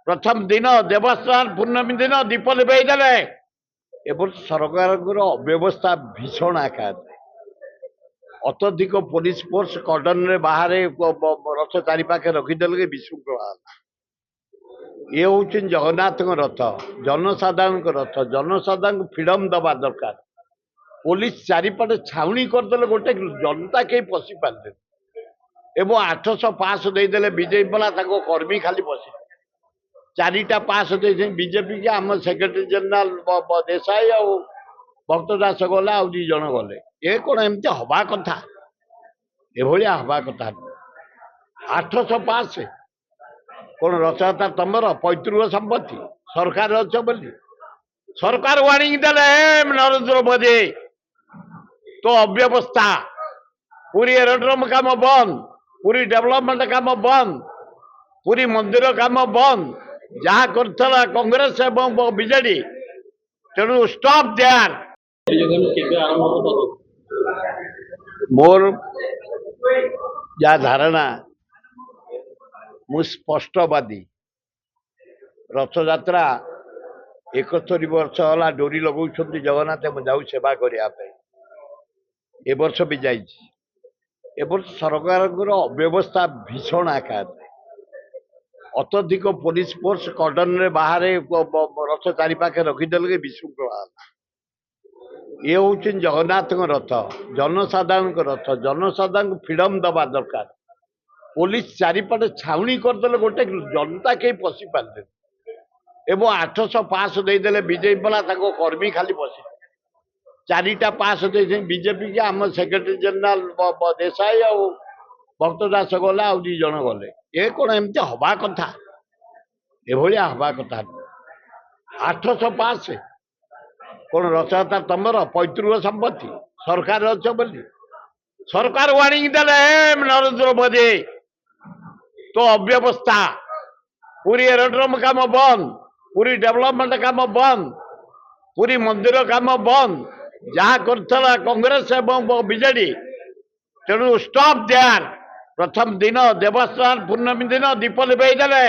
प्रथम दिन देवस्थान पूर्णमी दिन दीप लिभेदेले सरकार अव्यवस्था भीषण आकार अत्यधिक पुलिस फोर्स कर्डन रे बाहर रथ चारिपाखे रखीदे विशृंखला ये हूँ जगन्नाथ रथ जनसाधारण रथ जनसाधारण फ्रीडम दबा दरकार पुलिस चारिपटे छाउनी करदे गोटे जनता कहीं पशि पारे एवं 800 पास देदेले बीजेपी वाला कर्मी खाली बसी चारिटा पास दे बीजेपी के आम सेक्रेटरी जनरल देसाई आ भक्त दास गला आ 2 जन गले ये कौन एमती हवा कथा एभलिया हवा कथा 800 पास कौन रथयात्रा तुमर पैतृक संपत्ति सरकार अच्छ बोली सरकार वार्निंग देले नरेंद्र मोदी तो अव्यवस्था पूरी एरोड्रोम काम बंद पूरी डेवलपमेंट काम बंद पूरी मंदिर काम बंद जहाँ करथला कांग्रेस एवं बीजेडी तेणु स्टॉप देयर मोर जा धारणा मु स्पष्टवादी रथयात्रा 71 वर्ष होला डोरी लगौछन्ति जगन्नाथ जाऊ सेवा करिया पे ए वर्ष भी जाइछि ए वर्ष सरकार अव्यवस्था भीषण आकार अत्यधिक पुलिस फोर्स कर्डन रे बाहर रथ चारिपाखे रखीदे विशृंखला ये हूँ जगन्नाथ रथ जनसाधारण रथ जनसाधारण फ्रीडम दबा दरकार पुलिस चारिपटे छाउनी करदे गोटे जनता कहीं पशि पारे एवं 800 पास देदेले बीजेपी वाला कर्मी खाली बसी चारिटा पास दे बीजेपी के आम सेक्रेटरी जनरल देसाई आ भक्त दास गला आ 2 जन गले ये कौन एमती हवा कथा एभलिया हवा कथा 800 पास कौन रथयात्रा तुमर पैतृक संपत्ति सरकार अच्छ बोली सरकार वार्निंग देले नरेंद्र मोदी तो अव्यवस्था पूरी एरोड्रोम काम बंद पूरी डेवलपमेंट काम बंद पूरी मंदिर काम बंद जहाँ करथला कांग्रेस एवं बीजेडी तेणु स्टॉप देयर प्रथम दिन देवस्थान पूर्णमी दिन दीप लिभेदेले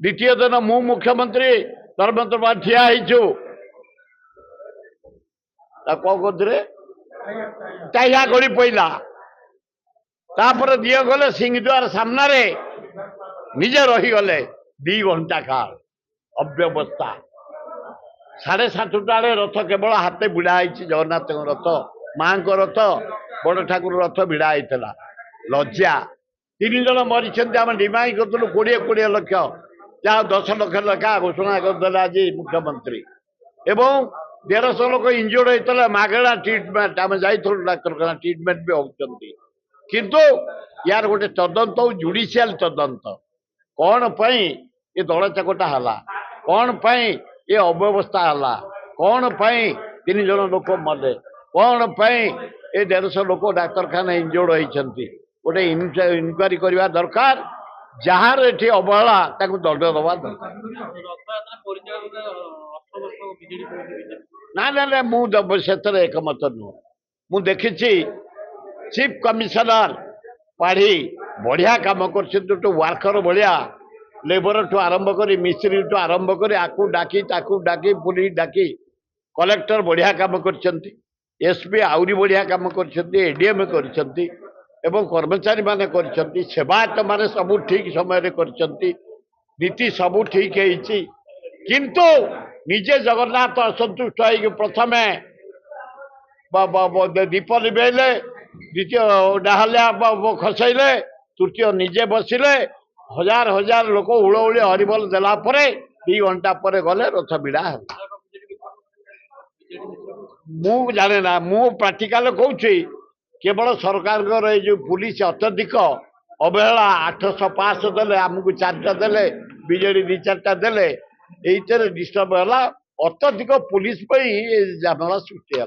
द्वितीय दिन मु मुख्यमंत्री धर्मेन्द्र ठिया होइछु कौन करते टाइया गड़ी पड़ा तापर दिए गले सिंहद्वार सामने निजे रहीगले 2 घंटा काल अव्यवस्था 7:30 रथ केवल हाथे भिड़ा जगन्नाथ रथ माँ रथ बड़ ठाकुर रथ भिड़ा होता लज्जा 3 जन मरीज आम डिमांड करूँ 20-20 लक्ष जहाँ 10 लक्ष लेखा घोषणा करदे आज मुख्यमंत्री एवं 150 लोक इंजोर्ड होता मागणा ट्रिटमेंट आम जाइलु डाक्तरखाना ट्रिटमेंट भी होती किंतु यार गोटे तदंत जुडिशियल तदंत कौन पाई ये दल चकटा है कौन पाई ये अव्यवस्था है कौन पाई 3 जन लोक मले कौन पाई ये 150 लोक डाक्तरखाना इंजोर्ड होती गोटे इनक्वारी करवा दरकार जार ये अवहेला दंड दवा दरकार ना ना ना मुझे एकमत नुह मु देखी चीफ कमिशनर पाढ़ी बढ़िया कम कर वर्कर भाया लेबर ठू आरंभ कर मिस्त्री ठू आरंभ कर आकू डाकी डाकी पुलिस डाकी कलेक्टर बढ़िया कम कर एसपी आउरी बढ़िया कम कर एडीएम कर कर्मचारी माने कर सेवायत माने सब ठीक समय कर नीति सब ठीक है किंतु निजे जगन्नाथ असंतुष्ट हो प्रथमे दीप लिभेले द्वितीय डाहलिया खसैले तृतीय निजे बसिले हजार हजार लोक उड़ौली हरिबोल देला 2 घंटा पर गले रथ भिड़ा मु जाने ना मु प्राक्टिकल कहूँ केवल सरकार जो पुलिस अत्यधिक अवहेला 800 पास देले आमको 4टा देले बीजेडी 2-4टा देले ये डिस्टर्ब है अत्यधिक पुलिस झमेला सृष्टि है।